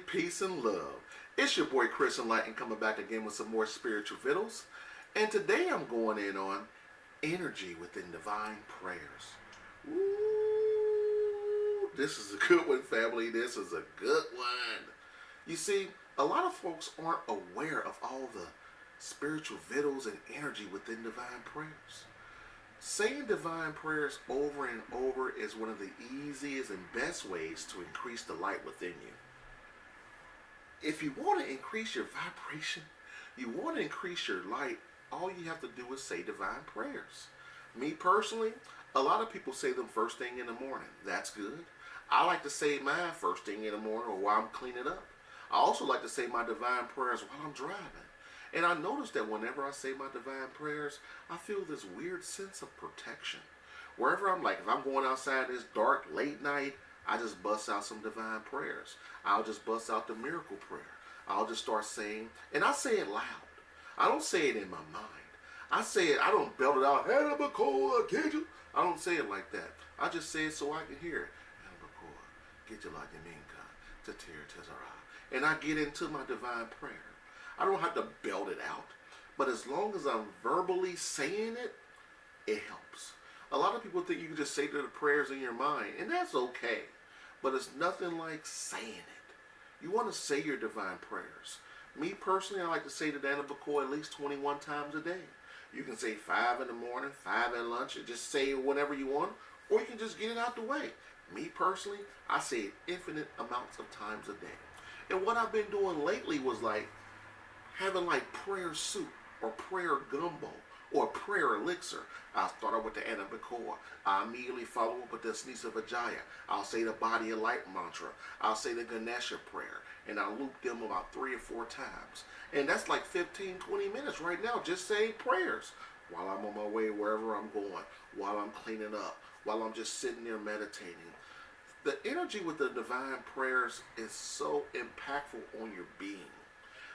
peace, and love. It's your boy Chris Enlightened coming back again with some more spiritual vittles. And today I'm going in on energy within divine prayers. Ooh, this is a good one, family. This is a good one. You see, a lot of folks aren't aware of all the spiritual vittles and energy within divine prayers. Saying divine prayers over and over is one of the easiest and best ways to increase the light within you. If you want to increase your vibration, you want to increase your light, all you have to do is say divine prayers. Me personally, a lot of people say them first thing in the morning. That's good. I like to say mine first thing in the morning or while I'm cleaning up. I also like to say my divine prayers while I'm driving. And I notice that whenever I say my divine prayers, I feel this weird sense of protection. Wherever I'm like, if I'm going outside this dark, late night, I just bust out some divine prayers. I'll just bust out the miracle prayer. I'll just start saying, and I say it loud. I don't say it in my mind. I say it, I don't belt it out, I don't say it like that. I just say it so I can hear it. And I get into my divine prayer. I don't have to belt it out. But as long as I'm verbally saying it, it helps. A lot of people think you can just say the prayers in your mind, and that's okay. But it's nothing like saying it. You want to say your divine prayers. Me personally, I like to say the Danabakor at least 21 times a day. You can say 5 in the morning, 5 at lunch, and just say it whenever you want, or you can just get it out the way. Me personally, I say it infinite amounts of times a day. And what I've been doing lately was like having like prayer soup or prayer gumbo or prayer elixir. I'll start out with the Anabakor. I immediately follow up with the Snisa Vajaya. I'll say the Body of Light mantra. I'll say the Ganesha prayer. And I'll loop them about 3 or 4 times. And that's like 15, 20 minutes right now just saying prayers while I'm on my way wherever I'm going, while I'm cleaning up, while I'm just sitting there meditating. The energy with the divine prayers is so impactful on your being.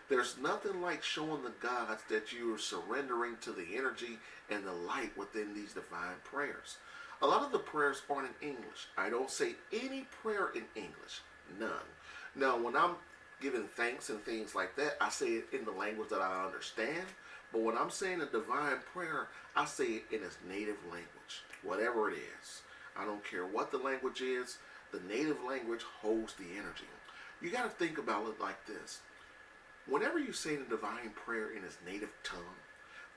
There's nothing like showing the gods that you are surrendering to the energy and the light within these divine prayers. A lot of the prayers aren't in English. I don't say any prayer in English. None. Now, when I'm giving thanks and things like that, I say it in the language that I understand. But when I'm saying a divine prayer, I say it in its native language, whatever it is. I don't care what the language is. The native language holds the energy. You got to think about it like this. Whenever you say the divine prayer in its native tongue,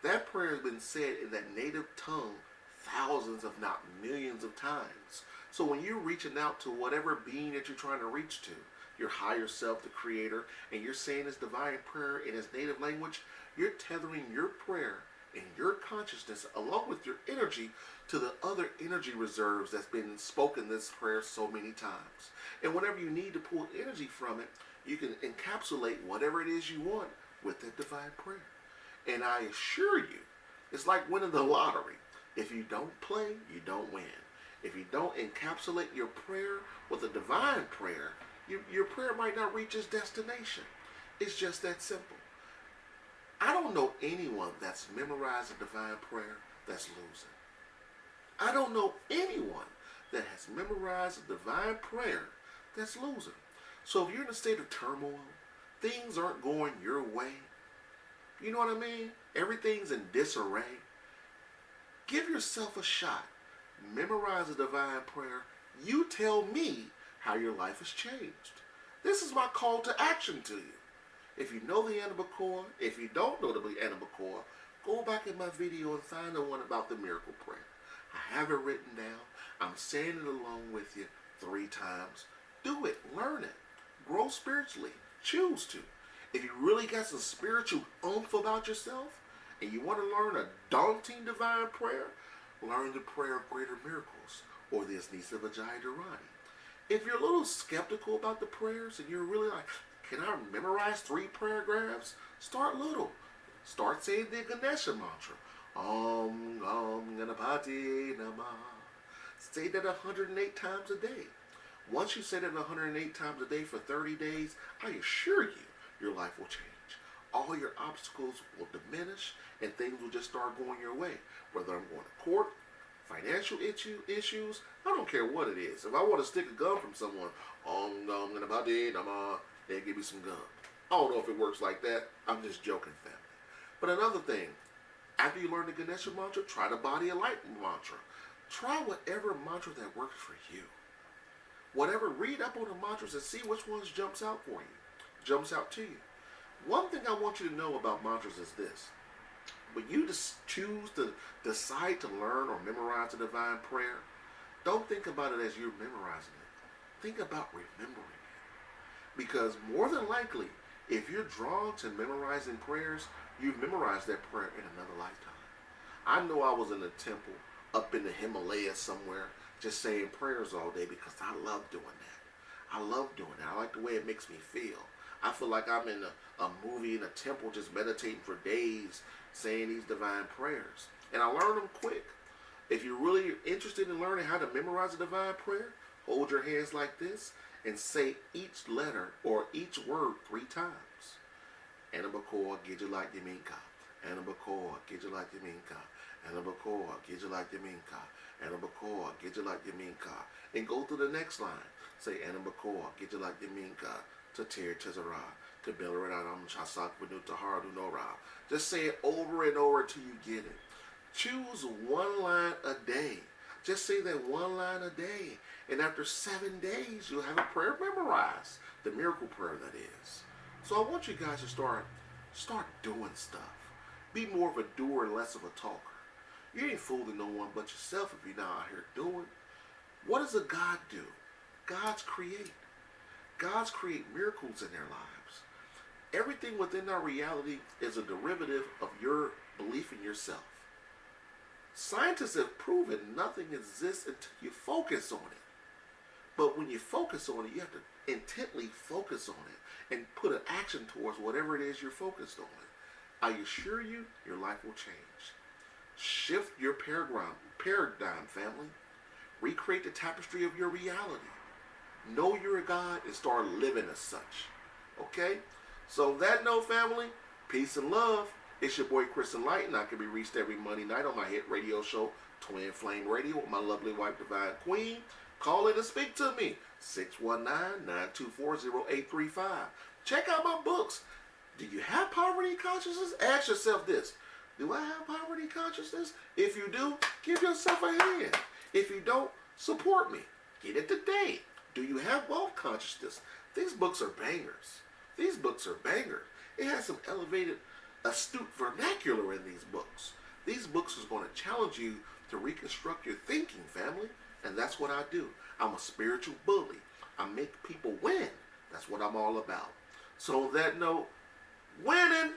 that prayer has been said in that native tongue thousands, if not millions of times. So when you're reaching out to whatever being that you're trying to reach to, your higher self, the creator, and you're saying this divine prayer in its native language, you're tethering your prayer and your consciousness along with your energy to the other energy reserves that's been spoken this prayer so many times. And whenever you need to pull energy from it, you can encapsulate whatever it is you want with that divine prayer. And I assure you, it's like winning the lottery. If you don't play, you don't win. If you don't encapsulate your prayer with a divine prayer, your prayer might not reach its destination. It's just that simple. I don't know anyone that's memorized a divine prayer that's losing. I don't know anyone that has memorized a divine prayer that's losing. So if you're in a state of turmoil, things aren't going your way, you know what I mean? Everything's in disarray. Give yourself a shot. Memorize a divine prayer. You tell me how your life has changed. This is my call to action to you. If you know the Anabakor, if you don't know the Anabakor, go back in my video and find the one about the miracle prayer. I have it written down. I'm saying it along with you 3 times. Do it. Learn it. Grow spiritually. Choose to. If you really got some spiritual oomph about yourself and you want to learn a daunting divine prayer, learn the prayer of greater miracles or the Asnisa Vajaya Dharani. If you're a little skeptical about the prayers and you're really like, can I memorize 3 paragraphs? Start little. Start saying the Ganesha mantra. Om Ganapati Namah. Say that 108 times a day. Once you say that 108 times a day for 30 days, I assure you, your life will change. All your obstacles will diminish and things will just start going your way. Whether I'm going to court, financial issues, I don't care what it is. If I want to stick a gun from someone, They'll give me some gum. I don't know if it works like that. I'm just joking, family. But another thing, after you learn the Ganesha mantra, try the body of light mantra. Try whatever mantra that works for you. Whatever, read up on the mantras and see which ones jumps out for you, jumps out to you. One thing I want you to know about mantras is this. When you just choose to decide to learn or memorize a divine prayer, don't think about it as you're memorizing it. Think about remembering it. Because more than likely, if you're drawn to memorizing prayers, you've memorized that prayer in another lifetime. I know I was in a temple up in the Himalayas somewhere just saying prayers all day because I love doing that. I love doing that. I like the way it makes me feel. I feel like I'm in a movie in a temple just meditating for days saying these divine prayers. And I learned them quick. If you're really interested in learning how to memorize a divine prayer, hold your hands like this and say each letter or each word 3 times. Anabakor, Gijala Yaminka. Anabakor, Gijala Yaminka. Anabakor, Gijala Yaminka. Anabakor, Gijala Yaminka. And go to the next line. Say Anabakor, Gijala Yaminka. Tatir Tizara. Tabilaradam Chasak Vanuta Haradunora. Just say it over and over till you get it. Choose 1 line a day. Just say that 1 line a day. And after 7 days, you'll have a prayer memorized. The miracle prayer, that is. So I want you guys to start doing stuff. Be more of a doer and less of a talker. You ain't fooling no one but yourself if you're not out here doing. What does a God do? God's create. God's create miracles in their lives. Everything within our reality is a derivative of your belief in yourself. Scientists have proven nothing exists until you focus on it. But when you focus on it, you have to intently focus on it and put an action towards whatever it is you're focused on. I assure you, your life will change. Shift your paradigm, family. Recreate the tapestry of your reality. Know you're a God and start living as such. Okay? So on that note, family, peace and love. It's your boy Chris Enlightened. I can be reached every Monday night on my hit radio show, Twin Flame Radio, with my lovely wife, Divine Queen. Call in and speak to me, 619-924-0835. Check out my books. Do you have poverty consciousness? Ask yourself this. Do I have poverty consciousness? If you do, give yourself a hand. If you don't, support me. Get it today. Do you have wealth consciousness? These books are bangers. These books are bangers. It has some elevated, astute vernacular in these books. These books are going to challenge you to reconstruct your thinking, family. And that's what I do. I'm a spiritual bully. I make people win. That's what I'm all about. So on that note, winning.